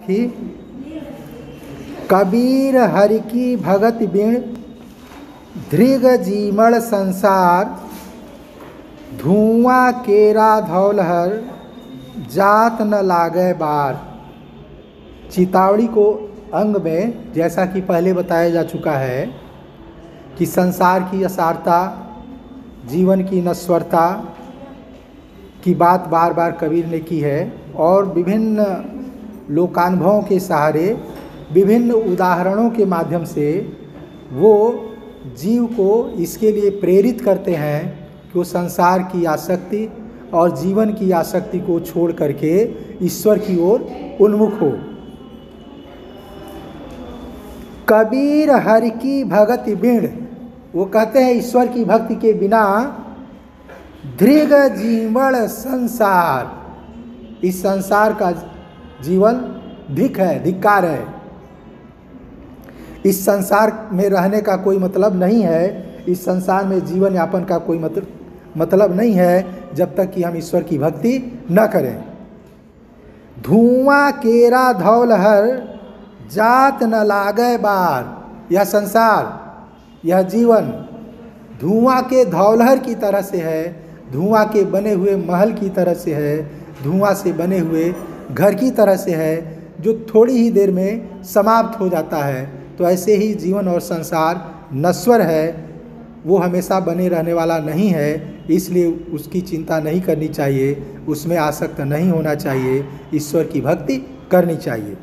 साखी। कबीर हरि की भगति बिण धृग जीमड़ संसार, धुआं केरा धौलहर जात न लागे बार। चितावड़ी को अंग में जैसा कि पहले बताया जा चुका है कि संसार की असारता, जीवन की नश्वरता की बात बार बार कबीर ने की है और विभिन्न लोकानुभवों के सहारे, विभिन्न उदाहरणों के माध्यम से वो जीव को इसके लिए प्रेरित करते हैं कि वो संसार की आसक्ति और जीवन की आसक्ति को छोड़ करके ईश्वर की ओर उन्मुख हो। कबीर हरि की भगति बिण, वो कहते हैं ईश्वर की भक्ति के बिना धृग जीवण संसार, इस संसार का जीवन धिक है, धिक्कार है। इस संसार में रहने का कोई मतलब नहीं है, इस संसार में जीवन यापन का कोई मतलब नहीं है जब तक कि हम ईश्वर की भक्ति न करें। धुआं केरा धौलहर जात न लागे बार, यह संसार, यह जीवन धुआं के धौलहर की तरह से है, धुआं के बने हुए महल की तरह से है, धुआं से बने हुए घर की तरह से है जो थोड़ी ही देर में समाप्त हो जाता है। तो ऐसे ही जीवन और संसार नश्वर है, वो हमेशा बने रहने वाला नहीं है, इसलिए उसकी चिंता नहीं करनी चाहिए, उसमें आसक्त नहीं होना चाहिए, ईश्वर की भक्ति करनी चाहिए।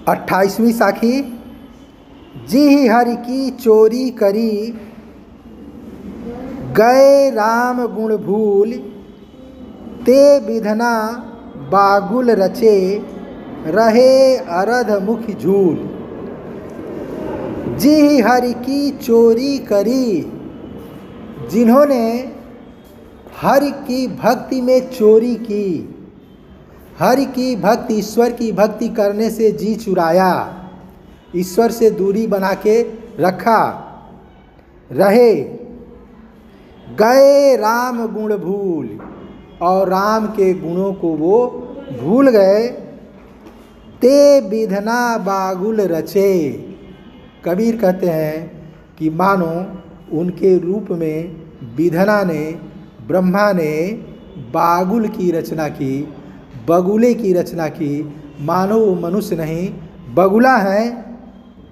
28वीं साखी। जी हरि की चोरी करी गए राम गुण भूल, ते विधना बागुल रचे रहे अरध मुख झूल। जी हरि की चोरी करी, जिन्होंने हरि की भक्ति में चोरी की, हरि की भक्ति, ईश्वर की भक्ति करने से जी चुराया, ईश्वर से दूरी बना के रखा, रहे गए राम गुण भूल, और राम के गुणों को वो भूल गए। ते विधना बागुल रचे, कबीर कहते हैं कि मानो उनके रूप में विधना ने, ब्रह्मा ने बागुल की रचना की, बगुले की रचना की, मानो वो मनुष्य नहीं बगुला है।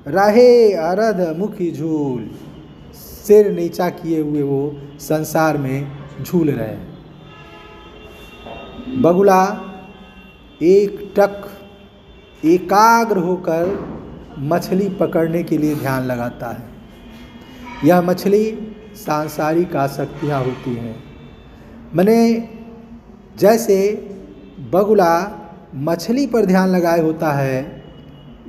रहे अरध मुखी झूल, सिर नीचा किए हुए वो संसार में झूल रहे हैं। बगुला एक टक एकाग्र होकर मछली पकड़ने के लिए ध्यान लगाता है। यह मछली सांसारिक आसक्तियाँ होती हैं। मैंने जैसे बगुला मछली पर ध्यान लगाए होता है,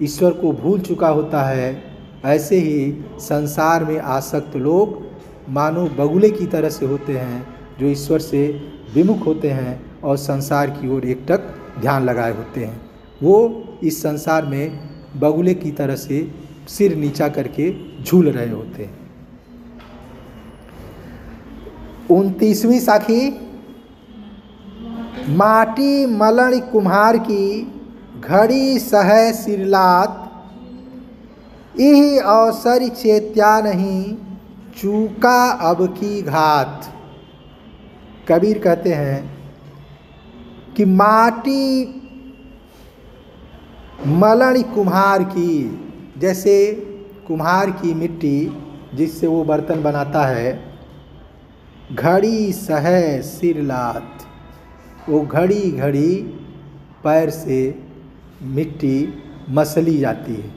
ईश्वर को भूल चुका होता है, ऐसे ही संसार में आसक्त लोग मानो बगुले की तरह से होते हैं जो ईश्वर से विमुख होते हैं और संसार की ओर एकटक ध्यान लगाए होते हैं। वो इस संसार में बगुले की तरह से सिर नीचा करके झूल रहे होते हैं। 29वीं साखी। माटी मलण कुम्हार की घड़ी सह सिरलात, इही अवसर चेत्या नहीं चूका अब की घात। कबीर कहते हैं कि माटी मलण कुम्हार की, जैसे कुम्हार की मिट्टी जिससे वो बर्तन बनाता है, घड़ी सह सिरलात, वो घड़ी घड़ी पैर से मिट्टी मसली जाती है।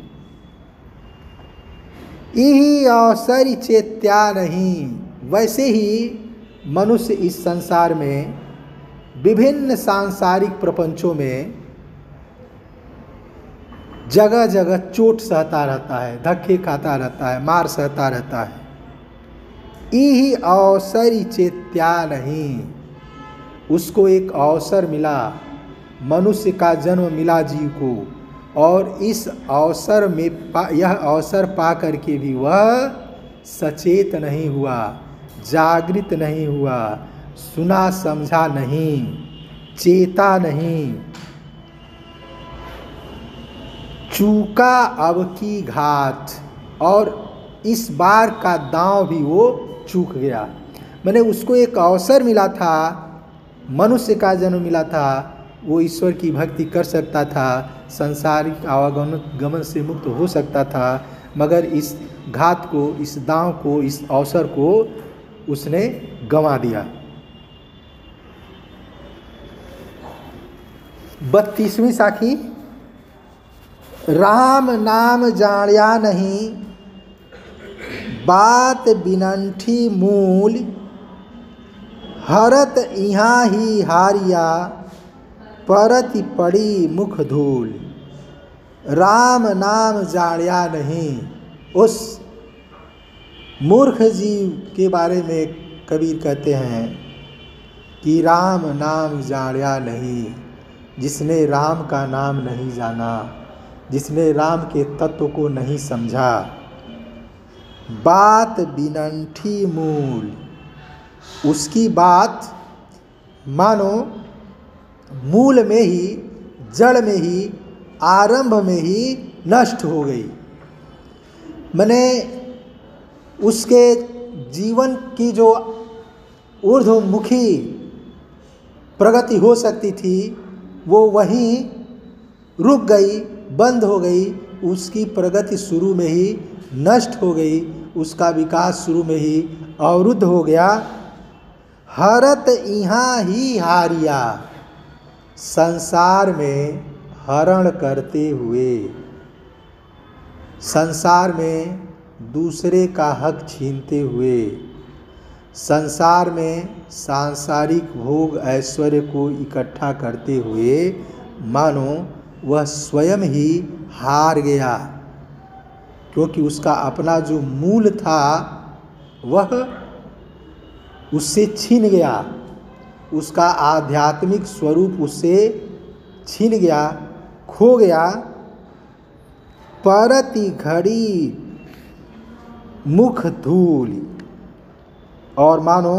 यही अवसर चेत्या नहीं, वैसे ही मनुष्य इस संसार में विभिन्न सांसारिक प्रपंचों में जगह जगह चोट सहता रहता है, धक्के खाता रहता है, मार सहता रहता है। यही अवसर चेत्या नहीं, उसको एक अवसर मिला, मनुष्य का जन्म मिला जीव को, और इस अवसर में यह अवसर पा करके भी वह सचेत नहीं हुआ, जागृत नहीं हुआ, सुना समझा नहीं, चेता नहीं, चूका अब की घात, और इस बार का दांव भी वो चूक गया। मैंने उसको एक अवसर मिला था, मनुष्य का जन्म मिला था, वो ईश्वर की भक्ति कर सकता था, संसारिक आवागमन से मुक्त हो सकता था, मगर इस घात को, इस दांव को, इस अवसर को उसने गंवा दिया। 32वीं साखी। राम नाम जानिया नहीं, बात बिनंठी मूल, हरत यहाँ ही हारिया, परति पड़ी मुख धूल। राम नाम जानिया नहीं, उस मूर्ख जीव के बारे में कबीर कहते हैं कि राम नाम जानिया नहीं, जिसने राम का नाम नहीं जाना, जिसने राम के तत्व को नहीं समझा। बात बिनंठी मूल, उसकी बात मानो मूल में ही, जड़ में ही, आरंभ में ही नष्ट हो गई। मैंने उसके जीवन की जो ऊर्ध्वमुखी प्रगति हो सकती थी वो वहीं रुक गई, बंद हो गई। उसकी प्रगति शुरू में ही नष्ट हो गई, उसका विकास शुरू में ही अवरुद्ध हो गया। हरत यहाँ ही हारिया, संसार में हरण करते हुए, संसार में दूसरे का हक छीनते हुए, संसार में सांसारिक भोग ऐश्वर्य को इकट्ठा करते हुए, मानो वह स्वयं ही हार गया, क्योंकि उसका अपना जो मूल था वह उससे छीन गया, उसका आध्यात्मिक स्वरूप उससे छीन गया, खो गया। परति घड़ी मुख धूल, और मानो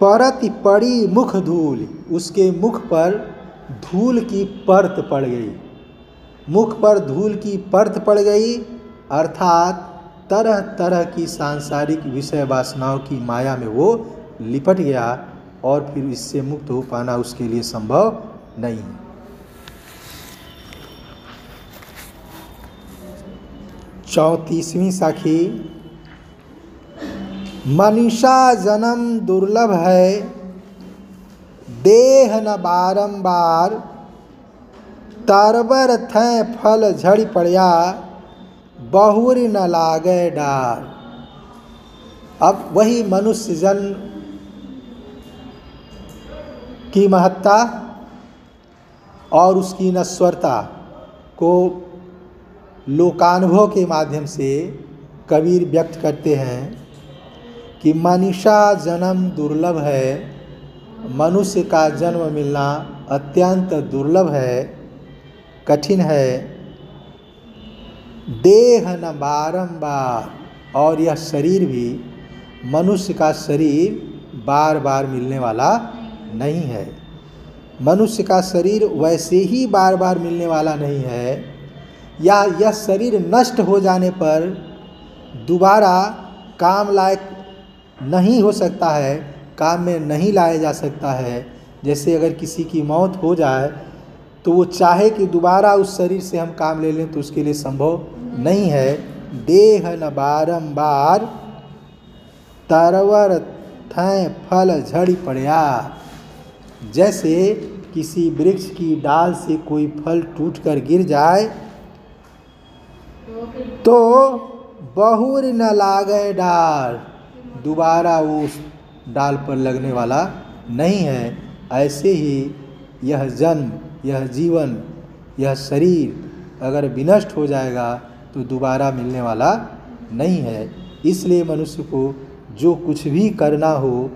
परति पड़ी मुख धूल, उसके मुख पर धूल की परत पड़ गई। मुख पर धूल की परत पड़ गई, अर्थात तरह तरह की सांसारिक विषय वासनाओं की माया में वो लिपट गया, और फिर इससे मुक्त हो पाना उसके लिए संभव नहीं है। चौंतीसवीं साखी। मनीषा जन्म दुर्लभ है, देह न बारंबार, तरबर थे फल झड़ी पड़िया, बहुर न लागे डार। अब वही मनुष्य जन्म की महत्ता और उसकी नश्वरता को लोकानुभव के माध्यम से कबीर व्यक्त करते हैं कि मनीषा जन्म दुर्लभ है, मनुष्य का जन्म मिलना अत्यंत दुर्लभ है, कठिन है। देह न बारंबार, और यह शरीर भी, मनुष्य का शरीर बार बार मिलने वाला नहीं है। मनुष्य का शरीर वैसे ही बार बार मिलने वाला नहीं है, या यह शरीर नष्ट हो जाने पर दोबारा काम लायक नहीं हो सकता है, काम में नहीं लाया जा सकता है। जैसे अगर किसी की मौत हो जाए तो वो चाहे कि दोबारा उस शरीर से हम काम ले लें तो उसके लिए संभव नहीं है। देह न बारंबार, तरवर थे फल झड़ी पड़िया। जैसे किसी वृक्ष की डाल से कोई फल टूटकर गिर जाए तो बहुर न लागे डाल, दोबारा उस डाल पर लगने वाला नहीं है। ऐसे ही यह जन्म, यह जीवन, यह शरीर अगर विनष्ट हो जाएगा तो दोबारा मिलने वाला नहीं है। इसलिए मनुष्य को जो कुछ भी करना हो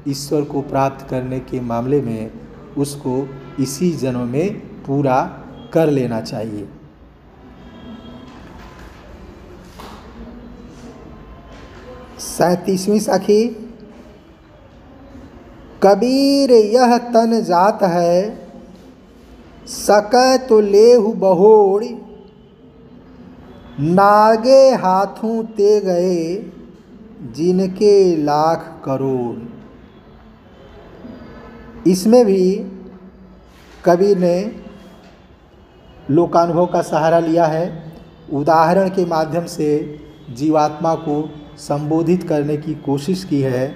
ईश्वर को प्राप्त करने के मामले में, उसको इसी जन्म में पूरा कर लेना चाहिए। सैंतीसवीं साखी। कबीर यह तन जात है, सकै तो लेहु बहोड़, नागे हाथों ते गए जिनके लाख करोड़। इसमें भी कबीर ने लोकानुभव का सहारा लिया है, उदाहरण के माध्यम से जीवात्मा को संबोधित करने की कोशिश की है।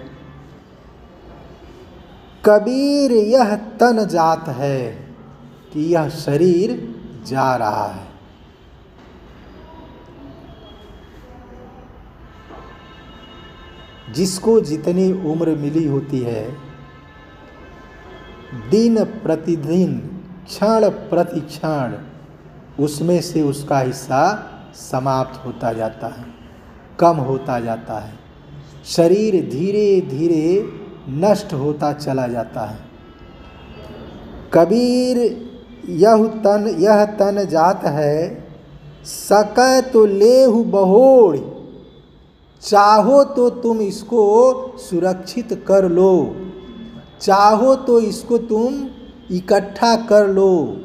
कबीर यह तन जात है कि यह शरीर जा रहा है। जिसको जितनी उम्र मिली होती है, दिन प्रतिदिन क्षण प्रति क्षण उसमें से उसका हिस्सा समाप्त होता जाता है, कम होता जाता है। शरीर धीरे धीरे नष्ट होता चला जाता है। कबीर यह तन जात है, सकै तो लेहु बहोड़, चाहो तो तुम इसको सुरक्षित कर लो, चाहो तो इसको तुम इकट्ठा कर लो,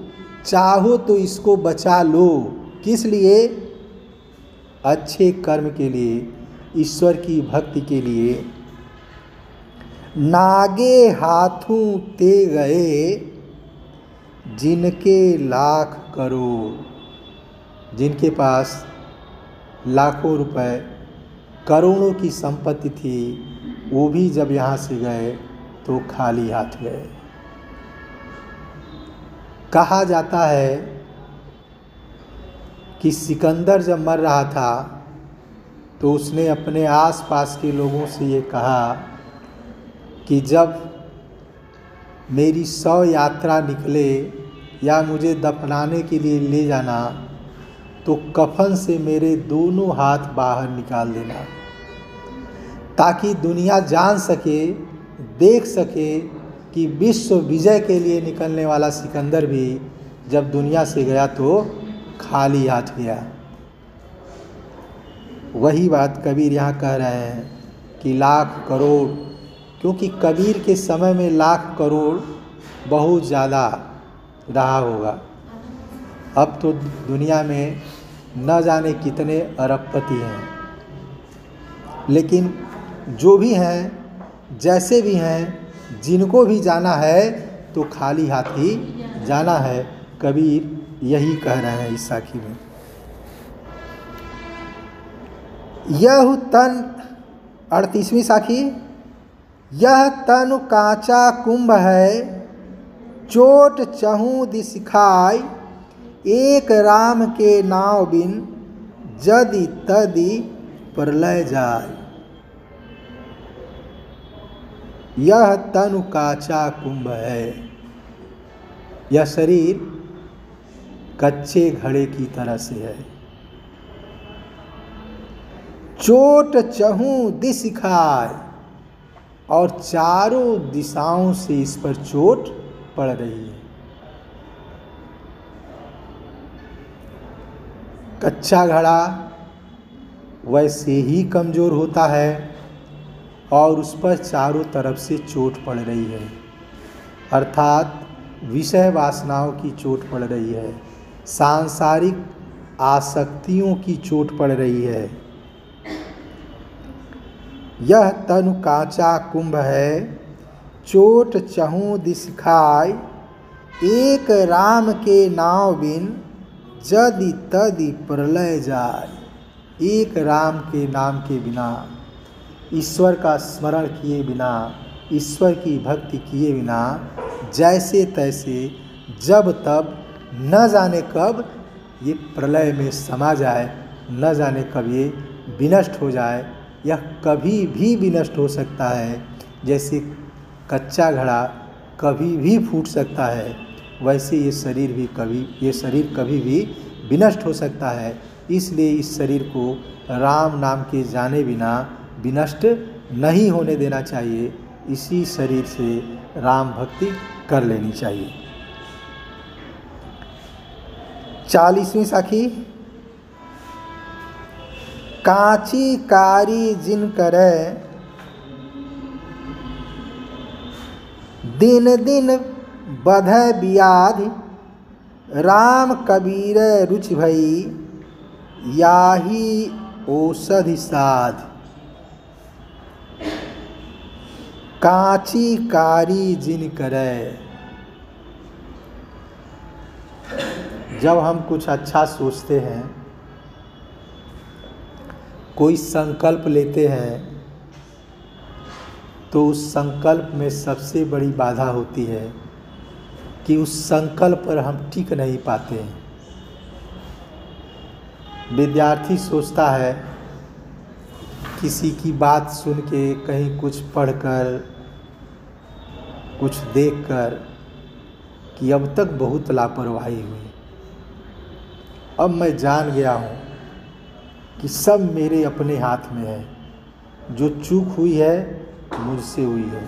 चाहो तो इसको बचा लो। किस लिए? अच्छे कर्म के लिए, ईश्वर की भक्ति के लिए। नागे हाथों ते गए जिनके लाख करोड़। जिनके पास लाखों रुपए करोड़ों की संपत्ति थी, वो भी जब यहाँ से गए तो खाली हाथ गए। कहा जाता है कि सिकंदर जब मर रहा था तो उसने अपने आसपास के लोगों से ये कहा कि जब मेरी 100 यात्रा निकले या मुझे दफनाने के लिए ले जाना तो कफन से मेरे दोनों हाथ बाहर निकाल देना, ताकि दुनिया जान सके, देख सके कि विश्व विजय के लिए निकलने वाला सिकंदर भी जब दुनिया से गया तो खाली हाथ गया। वही बात कबीर यहाँ कह रहे हैं कि लाख करोड़, क्योंकि कबीर के समय में लाख करोड़ बहुत ज़्यादा रहा होगा। अब तो दुनिया में न जाने कितने अरबपति हैं, लेकिन जो भी हैं, जैसे भी हैं, जिनको भी जाना है तो खाली हाथ ही जाना है। कबीर यही कह रहे हैं इस साखी में। यह तन 38वीं साखी, यह तन कांचा कुंभ है, चोट चहु दिस खाय, एक राम के नाव बिन जदि तदि प्रलय जाय। यह तनु काचा कुंभ है। यह शरीर कच्चे घड़े की तरह से है। चोट चहु दिस खाय, और चारों दिशाओं से इस पर चोट पड़ रही है। कच्चा घड़ा वैसे ही कमज़ोर होता है और उस पर चारों तरफ से चोट पड़ रही है, अर्थात विषय वासनाओं की चोट पड़ रही है, सांसारिक आसक्तियों की चोट पड़ रही है। यह तनु कांचा कुंभ है, चोट चहु दिस खाय, एक राम के नाव बिन जदि तदि प्रलय जाय। एक राम के नाम के बिना, ईश्वर का स्मरण किए बिना, ईश्वर की भक्ति किए बिना जैसे तैसे जब तब न जाने कब ये प्रलय में समा जाए, न जाने कब ये विनष्ट हो जाए। यह कभी भी विनष्ट हो सकता है। जैसे कच्चा घड़ा कभी भी फूट सकता है, वैसे ये शरीर कभी भी विनष्ट हो सकता है। इसलिए इस शरीर को राम नाम के जाने बिना विनष्ट नहीं होने देना चाहिए। इसी शरीर से राम भक्ति कर लेनी चाहिए। 40वीं साखी, कांची कारी जिन करे, दिन दिन बधै बियाधि, राम कबीर रुचि भई याही औषधि साध, कांची कारी जिन करे। जब हम कुछ अच्छा सोचते हैं, कोई संकल्प लेते हैं, तो उस संकल्प में सबसे बड़ी बाधा होती है कि उस संकल्प पर हम टिक नहीं पाते हैं। विद्यार्थी सोचता है किसी की बात सुन के, कहीं कुछ पढ़कर, कुछ देखकर, कि अब तक बहुत लापरवाही हुई, अब मैं जान गया हूँ कि सब मेरे अपने हाथ में है, जो चूक हुई है मुझसे हुई है,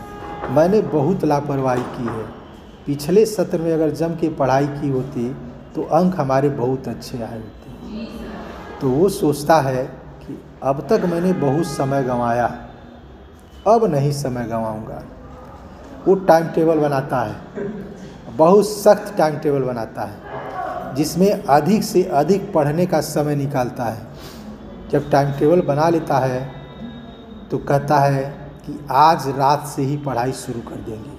मैंने बहुत लापरवाही की है। पिछले सत्र में अगर जम के पढ़ाई की होती तो अंक हमारे बहुत अच्छे आए होते। तो वो सोचता है कि अब तक मैंने बहुत समय गंवाया, अब नहीं समय गंवाऊंगा। वो टाइम टेबल बनाता है, बहुत सख्त टाइम टेबल बनाता है, जिसमें अधिक से अधिक पढ़ने का समय निकालता है। जब टाइम टेबल बना लेता है तो कहता है कि आज रात से ही पढ़ाई शुरू कर देंगे,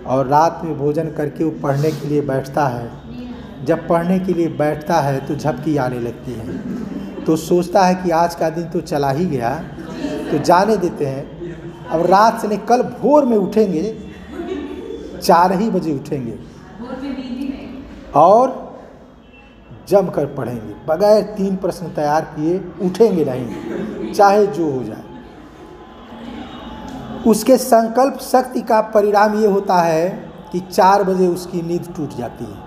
और रात में भोजन करके वो पढ़ने के लिए बैठता है। जब पढ़ने के लिए बैठता है तो झपकी आने लगती है, तो सोचता है कि आज का दिन तो चला ही गया, तो जाने देते हैं। अब रात से नहीं, कल भोर में उठेंगे, 4 ही बजे उठेंगे और जम कर पढ़ेंगे, बगैर 3 प्रश्न तैयार किए उठेंगे नहीं, चाहे जो हो जाए। उसके संकल्प शक्ति का परिणाम ये होता है कि 4 बजे उसकी नींद टूट जाती है।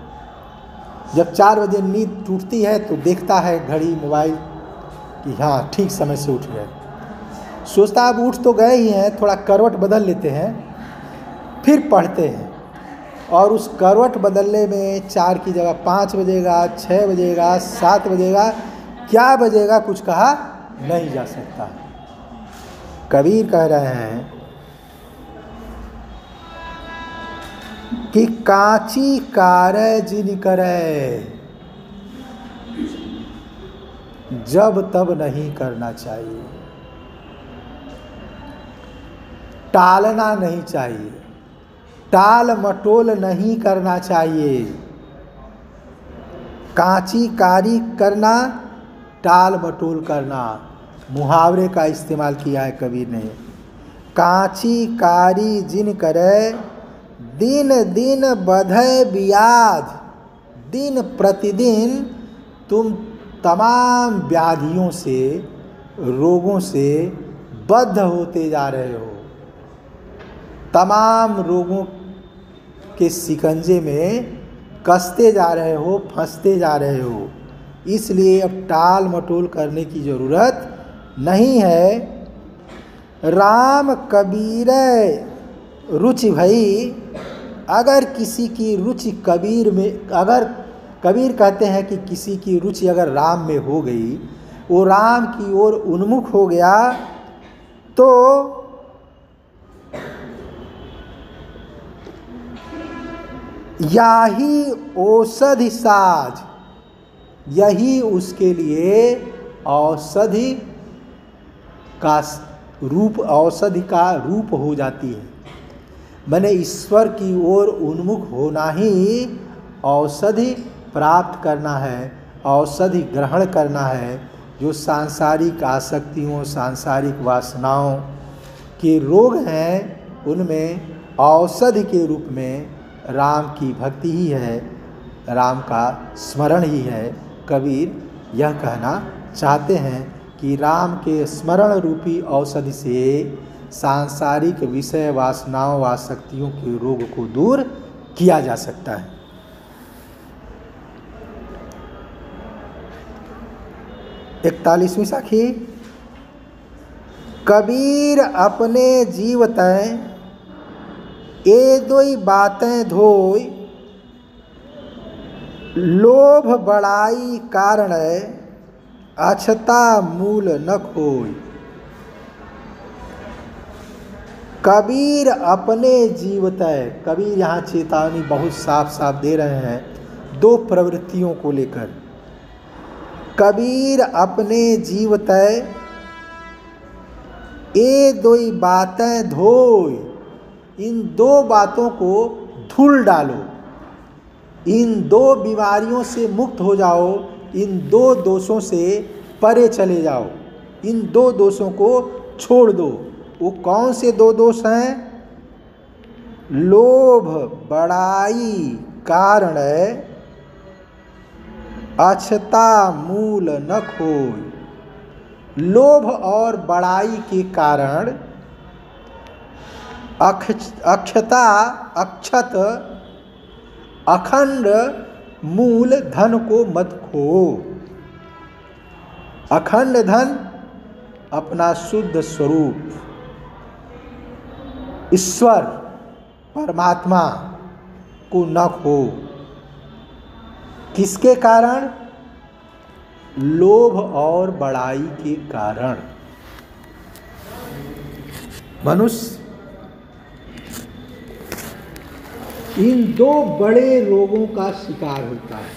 जब 4 बजे नींद टूटती है तो देखता है घड़ी, मोबाइल, कि हाँ ठीक समय से उठ गए। सोचता है अब उठ तो गए ही हैं, थोड़ा करवट बदल लेते हैं, फिर पढ़ते हैं। और उस करवट बदलने में 4 की जगह 5 बजेगा, 6 बजेगा, 7 बजेगा, क्या बजेगा कुछ कहा नहीं जा सकता। कबीर कह रहे हैं कि कांची कार्य जिन करे, जब तब नहीं करना चाहिए, टालना नहीं चाहिए, टाल मटोल नहीं करना चाहिए। कांची कारी करना, टाल मटोल करना, मुहावरे का इस्तेमाल किया है कबीर ने। कांची कारी जिन करे, दिन दिन बधै व्याध, दिन प्रतिदिन तुम तमाम व्याधियों से, रोगों से बद्ध होते जा रहे हो, तमाम रोगों के शिकंजे में कसते जा रहे हो, फंसते जा रहे हो। इसलिए अब टाल मटोल करने की ज़रूरत नहीं है। राम कबीर रुचि भई, अगर किसी की रुचि कबीर में, अगर कबीर कहते हैं कि किसी की रुचि अगर राम में हो गई, वो राम की ओर उन्मुख हो गया, तो याही औषधि साज, यही उसके लिए औषधि का रूप, औषधि का रूप हो जाती है। मैंने ईश्वर की ओर उन्मुख होना ही औषधि प्राप्त करना है, औषधि ग्रहण करना है। जो सांसारिक आसक्तियों, सांसारिक वासनाओं के रोग हैं, उनमें औषधि के रूप में राम की भक्ति ही है, राम का स्मरण ही है। कबीर यह कहना चाहते हैं कि राम के स्मरण रूपी औषधि से सांसारिक विषय वासनाओं, आसक्तियों के रोग को दूर किया जा सकता है। इकतालीसवीं साखी। कबीर अपने जीव तय, ए दोई बातें धोई, लोभ बड़ाई कारण अछता मूल न खोई। कबीर अपने जीव तय, कबीर यहाँ चेतावनी बहुत साफ साफ दे रहे हैं दो प्रवृत्तियों को लेकर। कबीर अपने जीव तय ए दोई बातें धोय, इन दो बातों को धुल डालो, इन दो बीमारियों से मुक्त हो जाओ, इन दो दोषों से परे चले जाओ, इन दो दोषों को छोड़ दो। वो कौन से दो दोष हैं? लोभ बड़ाई कारण अक्षता मूल न खोय। लोभ और बड़ाई के कारण अक्षता अक्षत अखंड मूल धन को मत खो। अखंड धन अपना शुद्ध स्वरूप ईश्वर परमात्मा को न खो। किसके कारण? लोभ और बड़ाई के कारण। मनुष्य इन दो बड़े रोगों का शिकार होता है।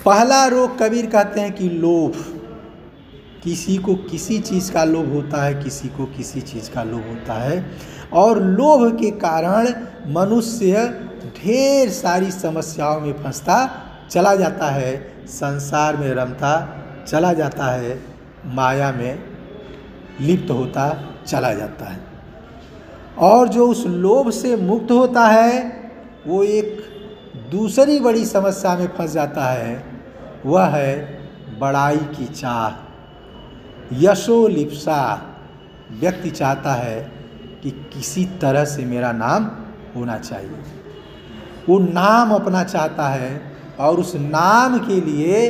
पहला रोग कबीर कहते हैं कि लोभ। किसी को किसी चीज़ का लोभ होता है, किसी को किसी चीज़ का लोभ होता है, और लोभ के कारण मनुष्य ढेर सारी समस्याओं में फंसता चला जाता है, संसार में रमता चला जाता है, माया में लिप्त होता चला जाता है। और जो उस लोभ से मुक्त होता है वो एक दूसरी बड़ी समस्या में फंस जाता है, वह है बड़ाई की चाह, यशो लिप्सा। व्यक्ति चाहता है कि किसी तरह से मेरा नाम होना चाहिए, वो नाम अपना चाहता है और उस नाम के लिए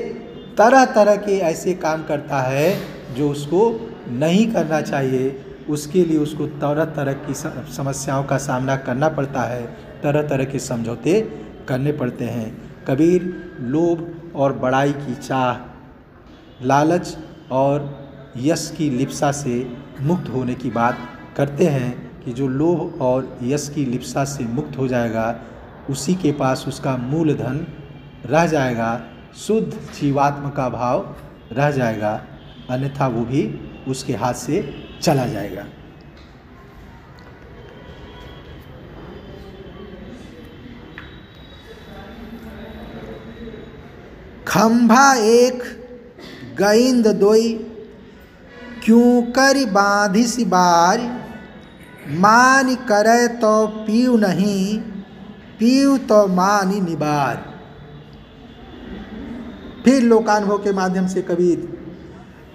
तरह तरह के ऐसे काम करता है जो उसको नहीं करना चाहिए। उसके लिए उसको तरह तरह की समस्याओं का सामना करना पड़ता है, तरह तरह के समझौते करने पड़ते हैं। कबीर लोभ और बड़ाई की चाह, लालच और यश की लिप्सा से मुक्त होने की बात करते हैं कि जो लोभ और यश की लिप्सा से मुक्त हो जाएगा उसी के पास उसका मूल धन रह जाएगा, शुद्ध जीवात्म का भाव रह जाएगा, अन्यथा वो भी उसके हाथ से चला जाएगा। खंभा एक गईंद दोई, क्यों कर बांधिस बार, मान करे तो पीऊ नहीं, पीऊ तो मानी निबार। फिर लोकानुभव के माध्यम से कबीर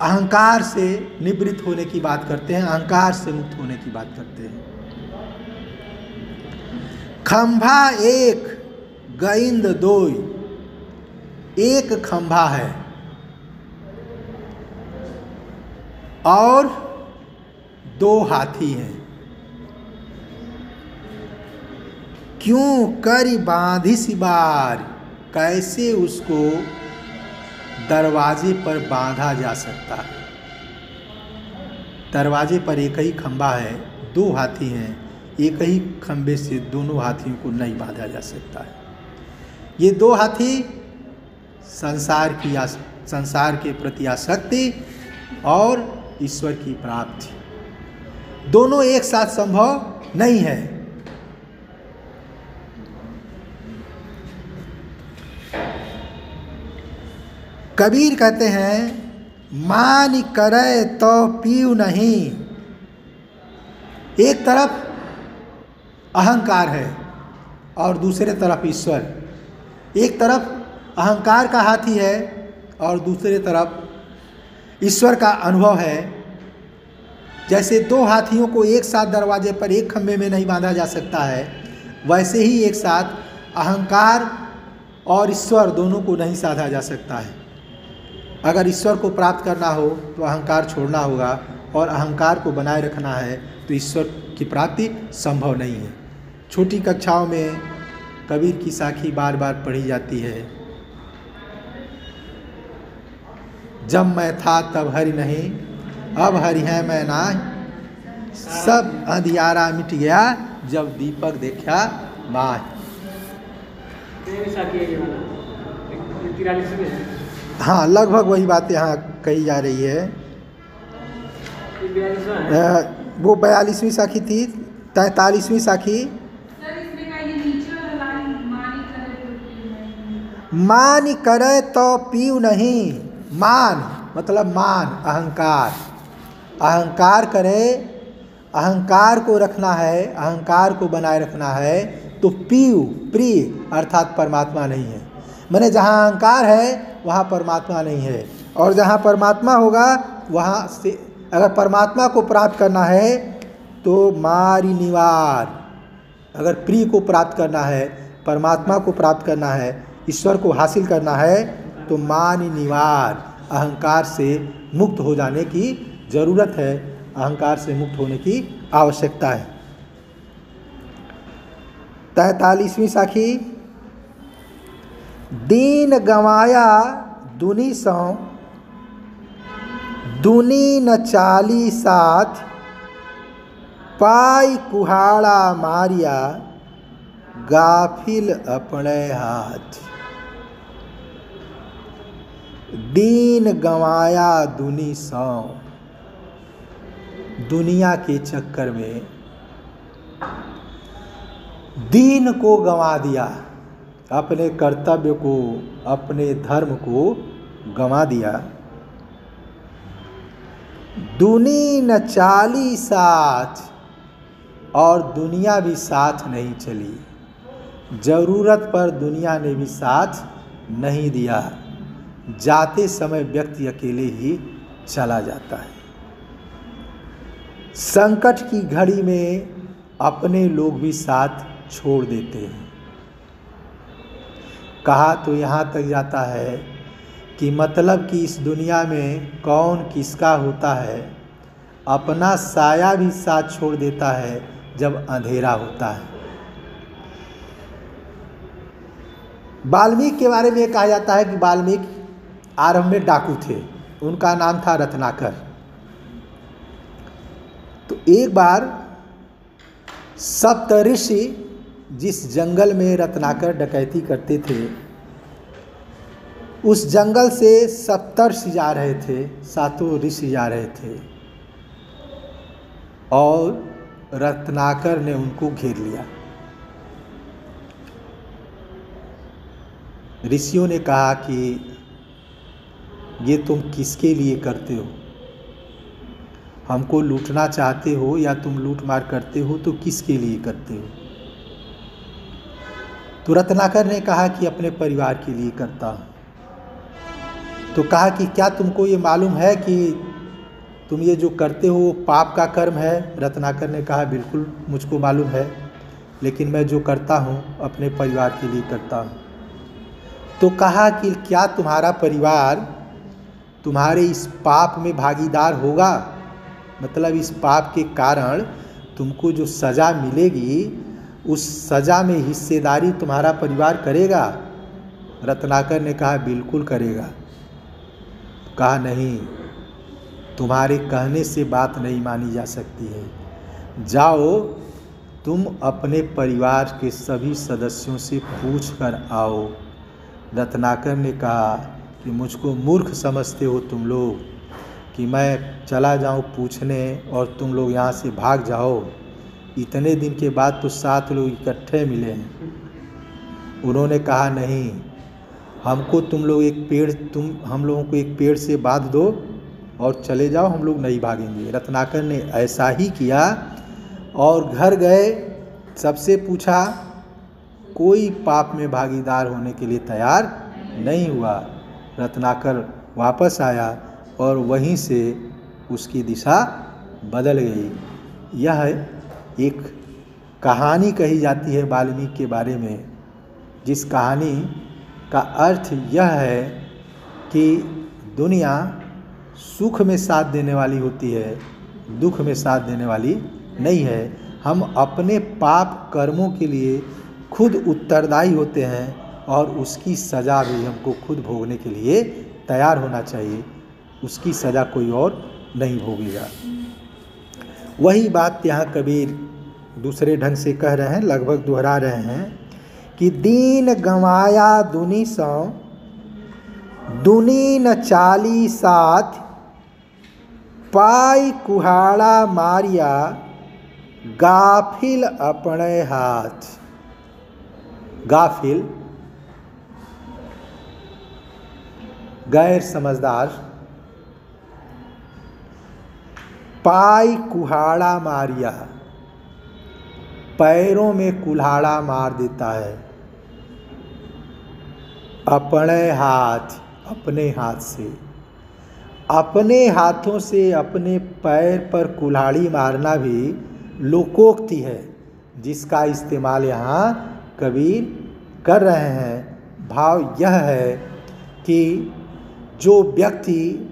अहंकार से निवृत्त होने की बात करते हैं, अहंकार से मुक्त होने की बात करते हैं। खंभा एक गईंद दोई, एक खंभा है और दो हाथी हैं, क्यों कर बांधिस बार, कैसे उसको दरवाजे पर बांधा जा सकता है। दरवाजे पर एक ही खंभा है, दो हाथी हैं, एक ही खंभे से दोनों हाथियों को नहीं बांधा जा सकता है। ये दो हाथी संसार के प्रति आसक्ति और ईश्वर की प्राप्ति, दोनों एक साथ संभव नहीं है। कबीर कहते हैं मान करे तो पीऊ नहीं। एक तरफ अहंकार है और दूसरे तरफ ईश्वर। एक तरफ अहंकार का हाथी है और दूसरे तरफ ईश्वर का अनुभव है। जैसे दो हाथियों को एक साथ दरवाजे पर एक खंभे में नहीं बांधा जा सकता है, वैसे ही एक साथ अहंकार और ईश्वर दोनों को नहीं साधा जा सकता है। अगर ईश्वर को प्राप्त करना हो तो अहंकार छोड़ना होगा, और अहंकार को बनाए रखना है तो ईश्वर की प्राप्ति संभव नहीं है। छोटी कक्षाओं में कबीर की साखी बार बार पढ़ी जाती है, जब मैं था तब हरि नहीं, अब हरि है मैं ना, सब अंधियारा मिट गया जब दीपक देखा माह। हाँ, लगभग वही बात यहाँ कही जा रही है। वो 42वीं साखी थी। 43वीं साखी मान करे तो पीऊ नहीं। मान मतलब मान, अहंकार। अहंकार करे, अहंकार को रखना है, अहंकार को बनाए रखना है तो पीऊ, प्रिय अर्थात परमात्मा नहीं है। माने जहाँ अहंकार है वहाँ परमात्मा नहीं है, और जहाँ परमात्मा होगा वहाँ से अगर परमात्मा को प्राप्त करना है तो मारी निवार। अगर प्रिय को प्राप्त करना है, परमात्मा को प्राप्त करना है, ईश्वर को हासिल करना है तो मानी निवार, अहंकार से मुक्त हो जाने की जरूरत है, अहंकार से मुक्त होने की आवश्यकता है। 43वीं साखी दीन गंवाया दुनी सौ, दुनी न चाली साथ, पाई कुहाड़ा मारिया, गाफिल अपने हाथ। दीन गंवाया दुनी सौ, दुनिया के चक्कर में दीन को गंवा दिया, अपने कर्तव्य को, अपने धर्म को गंवा दिया। दुनी न चाली साथ, और दुनिया भी साथ नहीं चली। जरूरत पर दुनिया ने भी साथ नहीं दिया। जाते समय व्यक्ति अकेले ही चला जाता है। संकट की घड़ी में अपने लोग भी साथ छोड़ देते हैं। कहा तो यहाँ तक जाता है कि मतलब कि इस दुनिया में कौन किसका होता है, अपना साया भी साथ छोड़ देता है जब अंधेरा होता है। वाल्मीकि के बारे में कहा जाता है कि वाल्मीकि आरंभ में डाकू थे, उनका नाम था रत्नाकर। तो एक बार सप्तऋषि जिस जंगल में रत्नाकर डकैती करते थे, उस जंगल से सप्तर्षि जा रहे थे, सातों ऋषि जा रहे थे, और रत्नाकर ने उनको घेर लिया। ऋषियों ने कहा कि ये तुम किसके लिए करते हो? हमको लूटना चाहते हो या तुम लूट मार करते हो तो किसके लिए करते हो? तो रत्नाकर ने कहा कि अपने परिवार के लिए करता हूँ। तो कहा कि क्या तुमको ये मालूम है कि तुम ये जो करते हो वो पाप का कर्म है? रत्नाकर ने कहा बिल्कुल मुझको मालूम है, लेकिन मैं जो करता हूँ अपने परिवार के लिए करता हूँ। तो कहा कि क्या तुम्हारा परिवार तुम्हारे इस पाप में भागीदार होगा? मतलब इस पाप के कारण तुमको जो सज़ा मिलेगी उस सज़ा में हिस्सेदारी तुम्हारा परिवार करेगा? रत्नाकर ने कहा बिल्कुल करेगा। कहा नहीं, तुम्हारे कहने से बात नहीं मानी जा सकती है। जाओ तुम अपने परिवार के सभी सदस्यों से पूछ कर आओ। रत्नाकर ने कहा कि मुझको मूर्ख समझते हो तुम लोग कि मैं चला जाऊं पूछने और तुम लोग यहाँ से भाग जाओ। इतने दिन के बाद तो 7 लोग इकट्ठे मिले हैं। उन्होंने कहा नहीं, हमको तुम लोग हम लोगों को एक पेड़ से बांध दो और चले जाओ, हम लोग नहीं भागेंगे। रत्नाकर ने ऐसा ही किया और घर गए, सबसे पूछा, कोई पाप में भागीदार होने के लिए तैयार नहीं हुआ। रत्नाकर वापस आया और वहीं से उसकी दिशा बदल गई। यह एक कहानी कही जाती है वाल्मीकि के बारे में, जिस कहानी का अर्थ यह है कि दुनिया सुख में साथ देने वाली होती है, दुख में साथ देने वाली नहीं है। हम अपने पाप कर्मों के लिए खुद उत्तरदायी होते हैं और उसकी सज़ा भी हमको खुद भोगने के लिए तैयार होना चाहिए। उसकी सज़ा कोई और नहीं भोगेगा। वही बात यहाँ कबीर दूसरे ढंग से कह रहे हैं, लगभग दोहरा रहे हैं कि दीन गंवाया दुनी सौ दुनी न चाली साथ पाई कुहाड़ा मारिया गाफिल अपने हाथ। गाफिल गैर समझदार, पाई कुहाड़ा मारिया पैरों में कुल्हाड़ा मार देता है, अपने हाथ अपने हाथ से, अपने हाथों से अपने पैर पर कुल्हाड़ी मारना भी लोकोक्ति है, जिसका इस्तेमाल यहाँ कबीर कर रहे हैं। भाव यह है कि जो व्यक्ति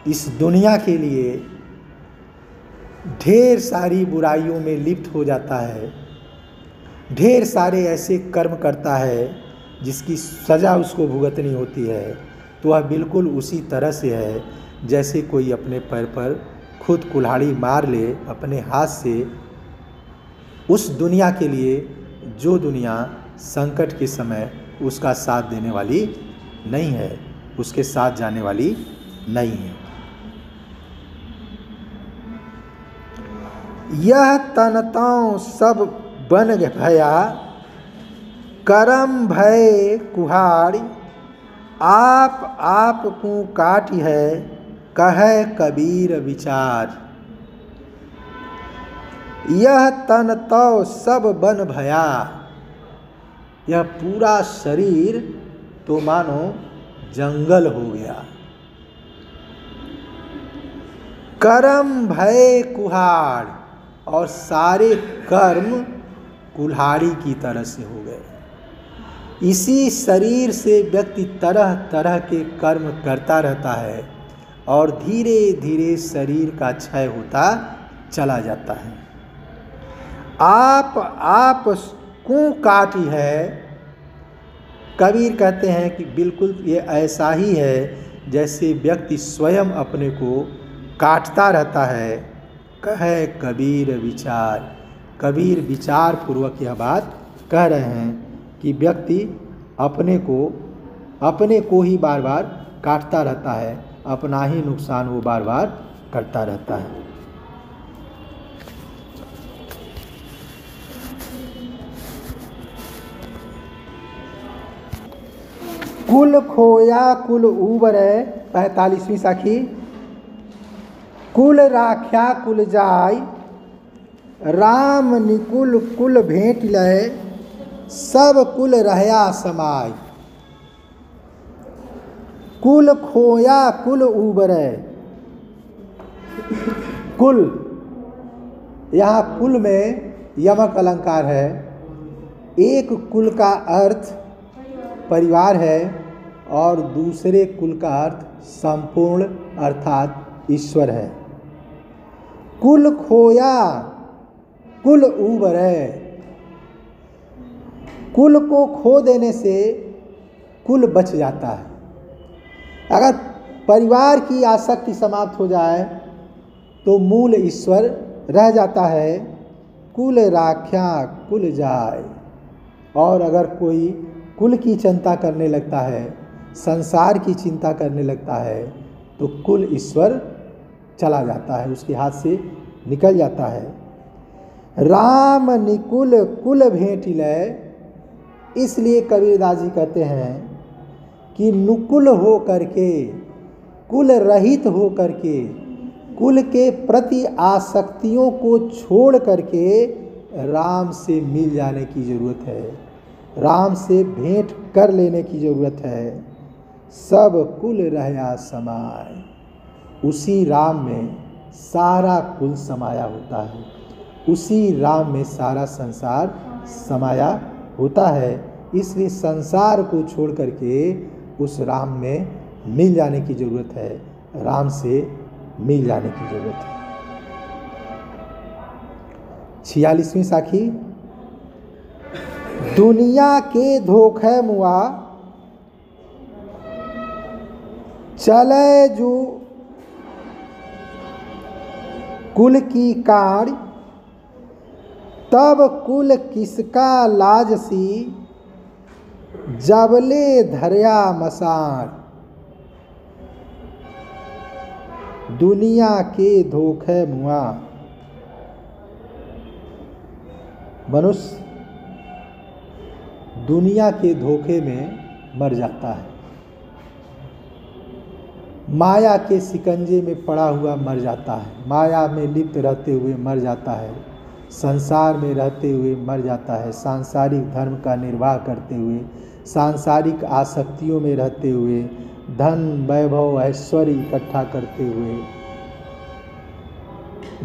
इस दुनिया के लिए ढेर सारी बुराइयों में लिप्त हो जाता है, ढेर सारे ऐसे कर्म करता है जिसकी सज़ा उसको भुगतनी होती है, तो वह बिल्कुल उसी तरह से है जैसे कोई अपने पैर पर खुद कुल्हाड़ी मार ले अपने हाथ से। उस दुनिया के लिए जो दुनिया संकट के समय उसका साथ देने वाली नहीं है, उसके साथ जाने वाली नहीं है। यह तनताओं सब बन भया करम भय कुहाड़ आप को काट है कहे कबीर विचार। यह तन तो सब बन भया, यह पूरा शरीर तो मानो जंगल हो गया। कर्म भय कुहाड़, और सारे कर्म कुल्हाड़ी की तरह से हो गए। इसी शरीर से व्यक्ति तरह तरह के कर्म करता रहता है और धीरे धीरे शरीर का क्षय होता चला जाता है। आप को काटी है, कबीर कहते हैं कि बिल्कुल ये ऐसा ही है जैसे व्यक्ति स्वयं अपने को काटता रहता है। कहे कबीर विचार, कबीर विचार पूर्वक यह बात कह रहे हैं कि व्यक्ति अपने को ही बार बार काटता रहता है, अपना ही नुकसान वो बार बार करता रहता है। कुल खोया कुल उबरे, 45वीं साखी। कुल राख्या कुल जाय, राम निकुल कुल भेंट लय, सब कुल रहया समाय। कुल खोया कुल उबरे, कुल, यहाँ कुल में यमक अलंकार है। एक कुल का अर्थ परिवार है और दूसरे कुल का अर्थ संपूर्ण अर्थात ईश्वर है। कुल खोया कुल उबरे, कुल को खो देने से कुल बच जाता है। अगर परिवार की आसक्ति समाप्त हो जाए तो मूल ईश्वर रह जाता है। कुल राख्या कुल जाय, और अगर कोई कुल की चिंता करने लगता है, संसार की चिंता करने लगता है, तो कुल ईश्वर चला जाता है, उसके हाथ से निकल जाता है। राम निकुल कुल भेंट लय, इसलिए कबीरदास जी कहते हैं कि नुकुल हो करके, कुल रहित हो करके, कुल के प्रति आसक्तियों को छोड़ करके राम से मिल जाने की ज़रूरत है, राम से भेंट कर लेने की ज़रूरत है। सब कुल रहया समाय, उसी राम में सारा कुल समाया होता है, उसी राम में सारा संसार समाया होता है। इसलिए संसार को छोड़ करके उस राम में मिल जाने की ज़रूरत है, राम से मिल जाने की ज़रूरत है। 46वीं साखी। दुनिया के धोखे मुआ, चले जो कुल की कार, तब कुल किसका लाज सी, जबले धरया मसाण, दुनिया के धोखे मुआ। मनुष्य दुनिया के धोखे में मर जाता है, माया के शिकंजे में पड़ा हुआ मर जाता है, माया में लिप्त रहते हुए मर जाता है, संसार में रहते हुए मर जाता है, सांसारिक धर्म का निर्वाह करते हुए, सांसारिक आसक्तियों में रहते हुए, धन वैभव ऐश्वर्य इकट्ठा करते हुए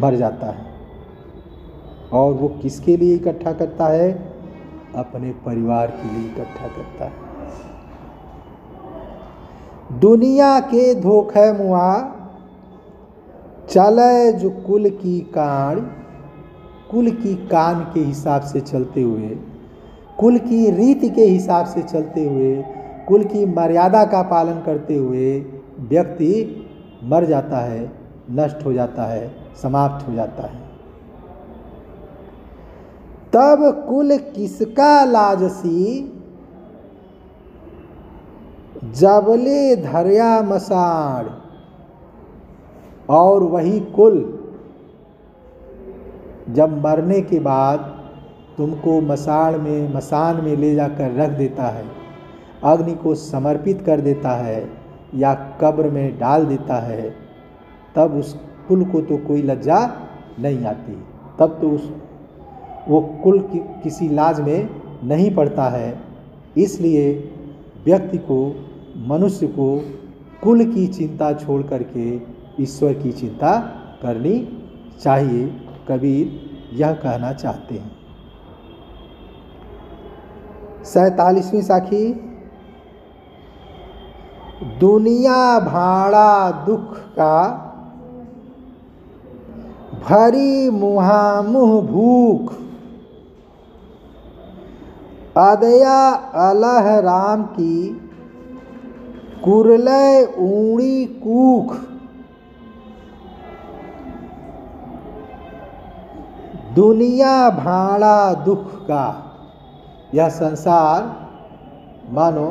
मर जाता है। और वो किसके लिए इकट्ठा करता है? अपने परिवार के लिए इकट्ठा करता है। दुनिया के धोखे मुआ, चले जो कुल की कान, कुल की कान के हिसाब से चलते हुए, कुल की रीति के हिसाब से चलते हुए, कुल की मर्यादा का पालन करते हुए व्यक्ति मर जाता है, नष्ट हो जाता है, समाप्त हो जाता है। तब कुल किसका लाजसी, जबले धरया मसाण। और वही कुल जब मरने के बाद तुमको मसान में ले जाकर रख देता है, अग्नि को समर्पित कर देता है या कब्र में डाल देता है, तब उस कुल को तो कोई लज्जा नहीं आती, तब तो वो कुल किसी लाज में नहीं पड़ता है। इसलिए व्यक्ति को, मनुष्य को कुल की चिंता छोड़ करके ईश्वर की चिंता करनी चाहिए, कबीर यह कहना चाहते हैं। 47वीं साखी। दुनिया भाड़ा दुख का, भरी मुहामुह भूख। अदया अलह राम की, कुरलय ऊड़ी कूख। दुनिया भाड़ा दुख का, यह संसार मानो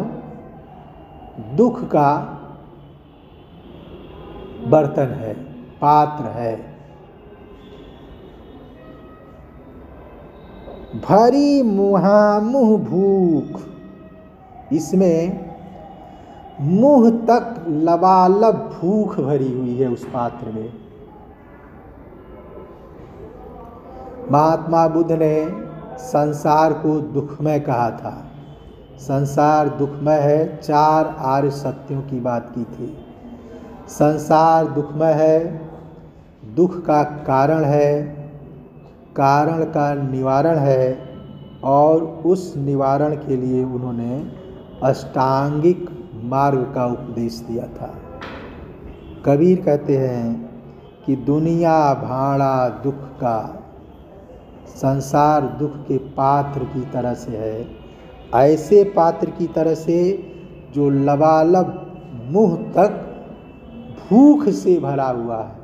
दुख का बर्तन है, पात्र है। भरी मुहामुह भूख, इसमें मुंह तक लबालब भूख भरी हुई है उस पात्र में। महात्मा बुद्ध ने संसार को दुखमय कहा था। संसार दुखमय है, 4 आर्य सत्यों की बात की थी। संसार दुखमय है, दुख का कारण है, कारण का निवारण है, और उस निवारण के लिए उन्होंने अष्टांगिक मार्ग का उपदेश दिया था। कबीर कहते हैं कि दुनिया भाड़ा दुख का, संसार दुख के पात्र की तरह से है, ऐसे पात्र की तरह से जो लबालब मुंह तक भूख से भरा हुआ है।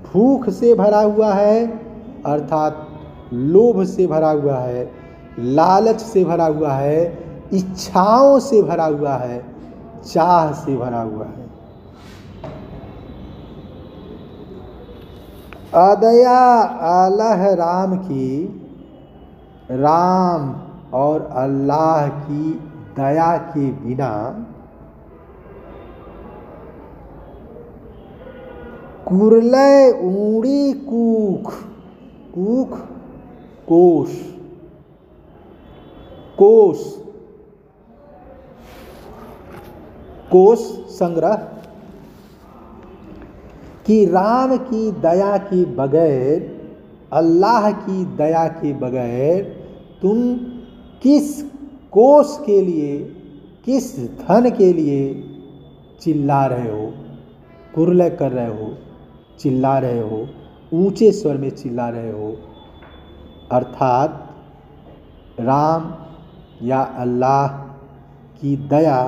भूख से भरा हुआ है अर्थात लोभ से भरा हुआ है, लालच से भरा हुआ है, इच्छाओं से भरा हुआ है, चाह से भरा हुआ है। अदया अलह राम की, राम और अल्लाह की दया के बिना कुरलय ऊड़ी कूख। कूख कोश, कोश कोश संग्रह, कि राम की दया के बगैर, अल्लाह की दया के बगैर तुम किस कोश के लिए, किस धन के लिए चिल्ला रहे हो, कुरले कर रहे हो, चिल्ला रहे हो, ऊंचे स्वर में चिल्ला रहे हो। अर्थात राम या अल्लाह की दया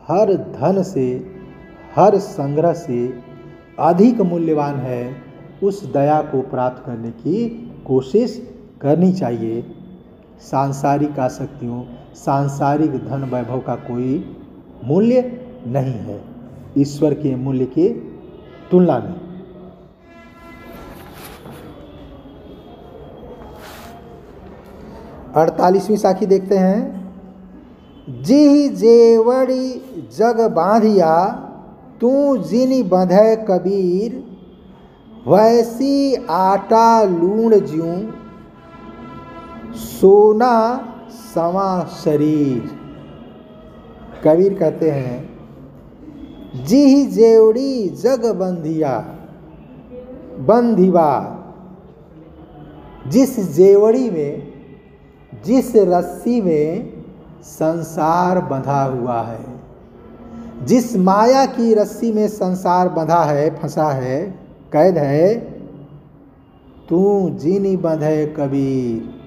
हर धन से, हर संग्रह से अधिक मूल्यवान है। उस दया को प्राप्त करने की कोशिश करनी चाहिए। सांसारिक आसक्तियों, सांसारिक धन वैभव का कोई मूल्य नहीं है ईश्वर के मूल्य की तुलना में। 48वीं साखी देखते हैं। जी जेवड़ी जग बांधिया तू जिनी बंधे कबीर, वैसी आटा लूण ज्यूं सोना समा शरीर। कबीर कहते हैं जी जेवड़ी जग बंधिया, बंधिवा, जिस जेवड़ी में, जिस रस्सी में संसार बंधा हुआ है, जिस माया की रस्सी में संसार बंधा है, फंसा है, कैद है, तू जिनी बंधे कबीर।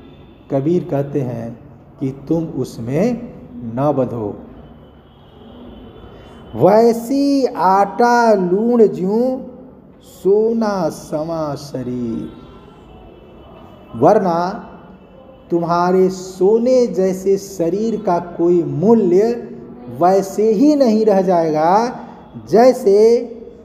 कबीर कहते हैं कि तुम उसमें न बंधो। वैसी आटा लूण ज्यूं सोना समा शरीर, वरना तुम्हारे सोने जैसे शरीर का कोई मूल्य वैसे ही नहीं रह जाएगा जैसे,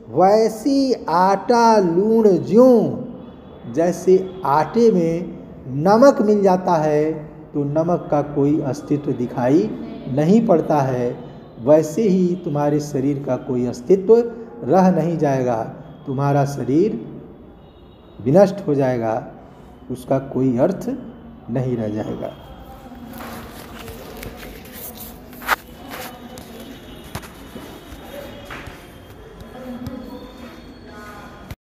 वैसी आटा लूण ज्यूं, जैसे आटे में नमक मिल जाता है तो नमक का कोई अस्तित्व दिखाई नहीं पड़ता है, वैसे ही तुम्हारे शरीर का कोई अस्तित्व रह नहीं जाएगा। तुम्हारा शरीर विनष्ट हो जाएगा, उसका कोई अर्थ नहीं रह जाएगा।